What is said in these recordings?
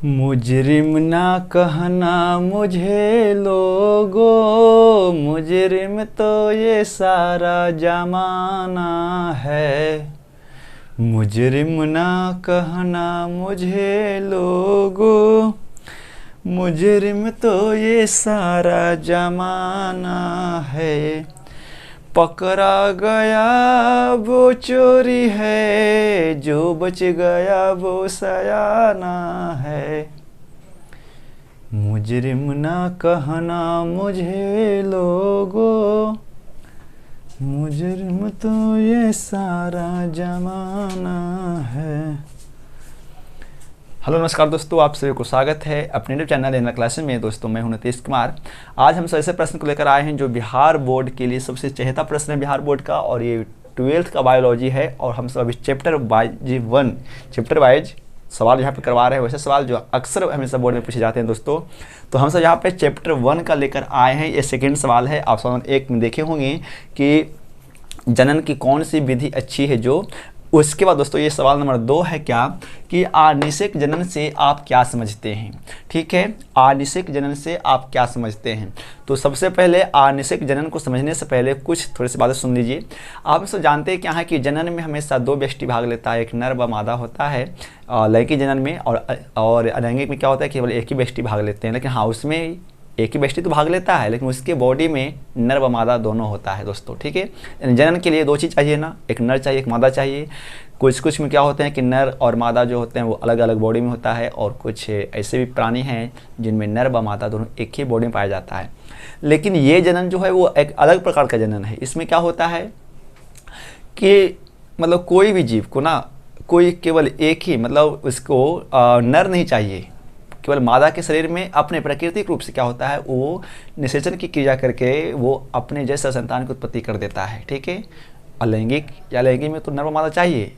मुजरिम ना कहना मुझे लोगो, मुजरिम तो ये सारा जमाना है। मुजरिम ना कहना मुझे लोगो, मुजरिम तो ये सारा जमाना है। पकड़ा गया वो चोरी है, जो बच गया वो सयाना है। मुजरिम ना कहना मुझे लोगो, मुजरिम तो ये सारा जमाना है। हेलो नमस्कार दोस्तों, आप सभी को स्वागत है अपने यूट्यूब चैनल इन क्लासेस में। दोस्तों मैं हूं नीतीश कुमार। आज हम ऐसे प्रश्न को लेकर आए हैं जो बिहार बोर्ड के लिए सबसे चहेता प्रश्न है बिहार बोर्ड का, और ये 12th का बायोलॉजी है। और हम सब अभी चैप्टर वाइज सवाल यहाँ पे करवा रहे हैं, वैसे सवाल जो अक्सर हमेशा बोर्ड में पूछे जाते हैं दोस्तों। तो हम सब यहाँ पे चैप्टर 1 का लेकर आए हैं। ये सेकेंड सवाल है। आप सवाल 1 में देखे होंगे कि जनन की कौन सी विधि अच्छी है जो। उसके बाद दोस्तों ये सवाल नंबर 2 है क्या कि आनिशिक जनन से आप क्या समझते हैं। ठीक है, आनिशिक जनन से आप क्या समझते हैं। तो सबसे पहले आनिशिक जनन को समझने से पहले कुछ थोड़ी सी बातें सुन लीजिए। आप सब जानते हैं क्या है कि जनन में हमेशा 2 व्यष्टि भाग लेता है, एक नर व मादा होता है लैंगिक जनन में, और अलैंगिक में क्या होता है केवल एक ही व्यष्टि भाग लेते हैं। लेकिन हाँ, उसमें एक ही व्यष्टि तो भाग लेता है, लेकिन उसके बॉडी में नर व मादा दोनों होता है दोस्तों। ठीक है, जनन के लिए 2 चीज़ चाहिए ना, एक नर चाहिए एक मादा चाहिए। कुछ में क्या होते हैं कि नर और मादा जो होते हैं वो अलग अलग बॉडी में होता है, और कुछ ऐसे भी प्राणी हैं जिनमें नर व मादा दोनों एक ही बॉडी में पाया जाता है। लेकिन ये जनन जो है वो एक अलग प्रकार का जनन है। इसमें क्या होता है कि मतलब कोई भी जीव को ना, कोई केवल एक ही मतलब उसको नर नहीं चाहिए, केवल मादा के शरीर में अपने प्राकृतिक रूप से क्या होता है वो निषेचन की क्रिया करके वो अपने जैसा संतान की उत्पत्ति कर देता है। ठीक है, अलैंगिक या लैंगिक में तो नर व मादा चाहिए।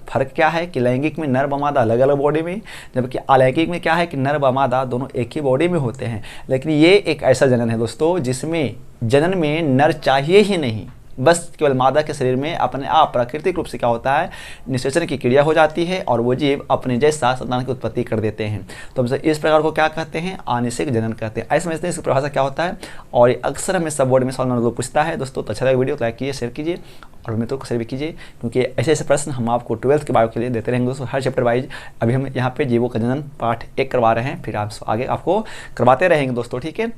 फर्क क्या है कि लैंगिक में नर व मादा अलग अलग बॉडी में, जबकि अलैंगिक में क्या है कि नर व मादा दोनों एक ही बॉडी में होते हैं। लेकिन ये एक ऐसा जनन है दोस्तों जिसमें जनन में नर चाहिए ही नहीं, बस केवल मादा के शरीर में अपने आप प्राकृतिक रूप से क्या होता है निषेचन की क्रिया हो जाती है, और वो जीव अपने जैसा संतान की उत्पत्ति कर देते हैं। तो हम इस प्रकार को क्या कहते हैं, आनिशिक जनन कहते हैं। ऐसे समझते हैं इसकी परिभाषा क्या होता है। और ये अक्सर हमें सब बोर्ड में सवाल नंबर 2 पूछता है दोस्तों। तो अच्छा लगा वीडियो लाइक कीजिए, शेयर कीजिए और मित्रों को शेयर भी कीजिए, क्योंकि ऐसे ऐसे प्रश्न हम आपको 12th के बायो के लिए देते रहेंगे दोस्तों, हर चैप्टर वाइज। अभी हम यहाँ पे जीवों का जनन पार्ट 1 करवा रहे हैं, फिर आप आगे आपको करवाते रहेंगे दोस्तों। ठीक है,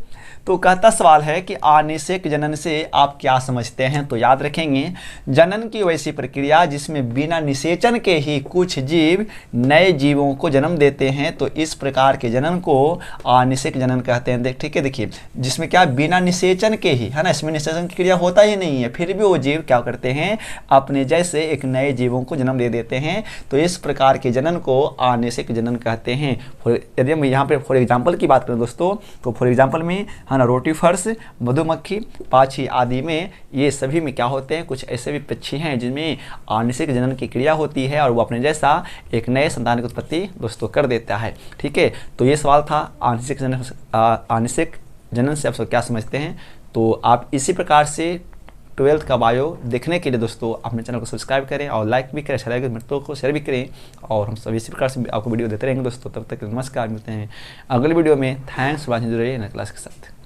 तो कहता सवाल है कि आनिशिक जनन से आप क्या समझते हैं। तो याद रखेंगे, जनन की वैसी प्रक्रिया जिसमें बिना निषेचन के ही कुछ जीव नए जीवों को जन्म देते हैं, तो इस प्रकार के जनन को आनिशिक जनन कहते हैं। ठीक है, देखिए जिसमें क्या बिना निषेचन के ही है ना, इसमें निषेचन की क्रिया होता ही नहीं है, फिर भी वो जीव क्या करते हैं अपने जैसे एक नए जीवों को जन्म दे देते हैं। तो इस प्रकार के जनन को आनिशिक जनन कहते हैं। यदि हम यहाँ पे फॉर एग्जाम्पल की बात करें दोस्तों, तो फॉर एग्जाम्पल में है ना रोटीफर्स, मधुमक्खी, पाछी आदि में ये सभी में क्या होते हैं, कुछ ऐसे भी पक्षी हैं जिनमें आनिशिक जनन की क्रिया होती है, और वो अपने जैसा एक नए संतान की उत्पत्ति दोस्तों कर देता है। ठीक है, तो ये सवाल था आनिशिक जनन से आप सब क्या समझते हैं। तो आप इसी प्रकार से 12th का बायो देखने के लिए दोस्तों अपने चैनल को सब्सक्राइब करें और लाइक भी करें, अच्छा लगे मित्रों को शेयर भी करें, और हम सभी इसी प्रकार से आपको वीडियो देते रहेंगे दोस्तों। तब तक नमस्कार, मिलते हैं अगले वीडियो में। थैंक्स फॉर वाचिंग, जुड़े रहें क्लास के साथ।